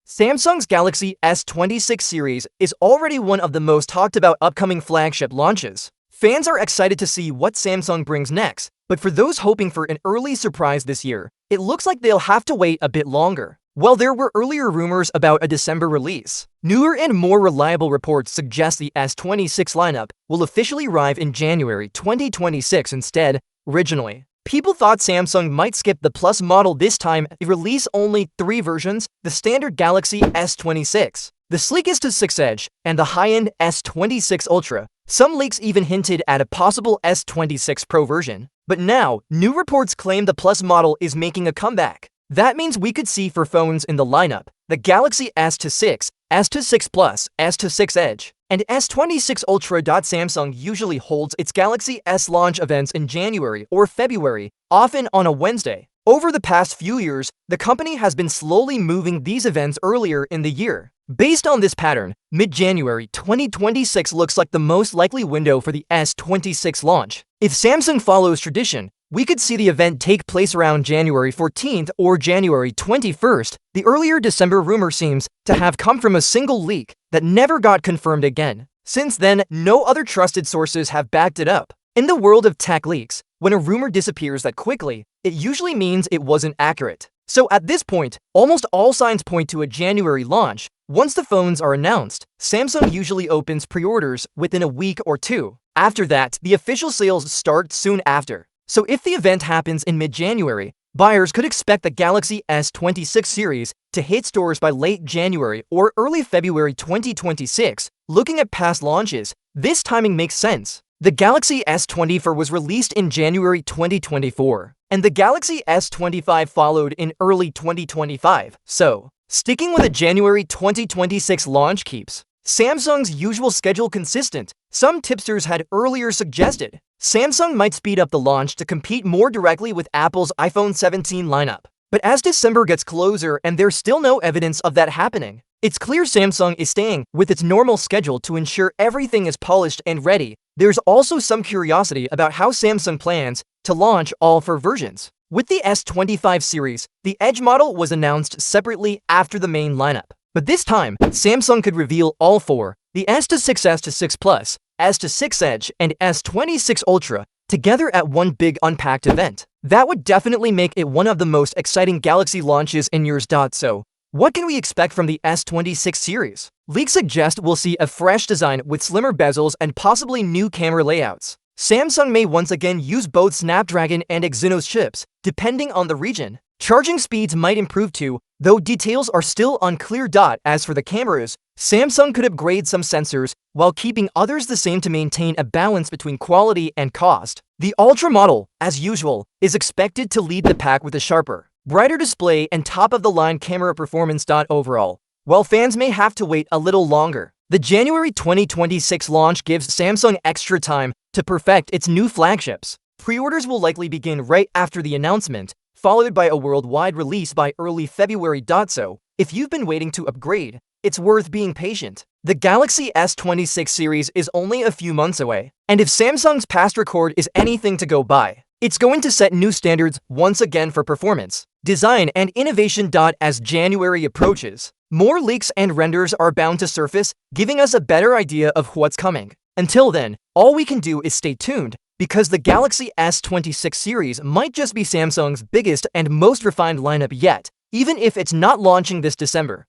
Samsung's Galaxy S26 series is already one of the most talked about upcoming flagship launches. Fans are excited to see what Samsung brings next, but for those hoping for an early surprise this year, it looks like they'll have to wait a bit longer. While there were earlier rumors about a December release, newer and more reliable reports suggest the S26 lineup will officially arrive in January 2026 instead. Originally, people thought Samsung might skip the Plus model this time and release only 3 versions: the standard Galaxy S26, the sleek S26 Edge, and the high-end S26 Ultra. Some leaks even hinted at a possible S26 Pro version. But now, new reports claim the Plus model is making a comeback. That means we could see 4 phones in the lineup: the Galaxy S26, S26 Plus, S26 Edge, and S26 Ultra. Samsung usually holds its Galaxy S launch events in January or February, often on a Wednesday. Over the past few years, the company has been slowly moving these events earlier in the year. Based on this pattern, mid-January 2026 looks like the most likely window for the S26 launch. If Samsung follows tradition, we could see the event take place around January 14th or January 21st. The earlier December rumor seems to have come from a single leak that never got confirmed again. Since then, no other trusted sources have backed it up. In the world of tech leaks, when a rumor disappears that quickly, it usually means it wasn't accurate. So at this point, almost all signs point to a January launch. Once the phones are announced, Samsung usually opens pre-orders within a week or 2. After that, the official sales start soon after. So if the event happens in mid-January, buyers could expect the Galaxy S26 series to hit stores by late January or early February 2026. Looking at past launches, this timing makes sense. The Galaxy S24 was released in January 2024, and the Galaxy S25 followed in early 2025. So, sticking with a January 2026 launch keeps Samsung's usual schedule consistent. Some tipsters had earlier suggested Samsung might speed up the launch to compete more directly with Apple's iPhone 17 lineup. But as December gets closer and there's still no evidence of that happening, it's clear Samsung is staying with its normal schedule to ensure everything is polished and ready. There's also some curiosity about how Samsung plans to launch all 4 versions. With the S25 series, the Edge model was announced separately after the main lineup. But this time, Samsung could reveal all 4, the S26, S26 Plus, S26 Edge, and S26 Ultra, together at one big unpacked event. That would definitely make it one of the most exciting Galaxy launches in years. So, what can we expect from the S26 series? Leaks suggest we'll see a fresh design with slimmer bezels and possibly new camera layouts. Samsung may once again use both Snapdragon and Exynos chips, depending on the region. Charging speeds might improve too, though details are still unclear. As for the cameras, Samsung could upgrade some sensors while keeping others the same to maintain a balance between quality and cost. The Ultra model, as usual, is expected to lead the pack with a sharper, brighter display and top-of-the-line camera performance. Overall, while fans may have to wait a little longer, the January 2026 launch gives Samsung extra time to perfect its new flagships. Pre-orders will likely begin right after the announcement, followed by a worldwide release by early February. So, if you've been waiting to upgrade, it's worth being patient. The Galaxy S26 series is only a few months away, and if Samsung's past record is anything to go by, it's going to set new standards once again for performance, design, and innovation. As January approaches, more leaks and renders are bound to surface, giving us a better idea of what's coming. Until then, all we can do is stay tuned, because the Galaxy S26 series might just be Samsung's biggest and most refined lineup yet, even if it's not launching this December.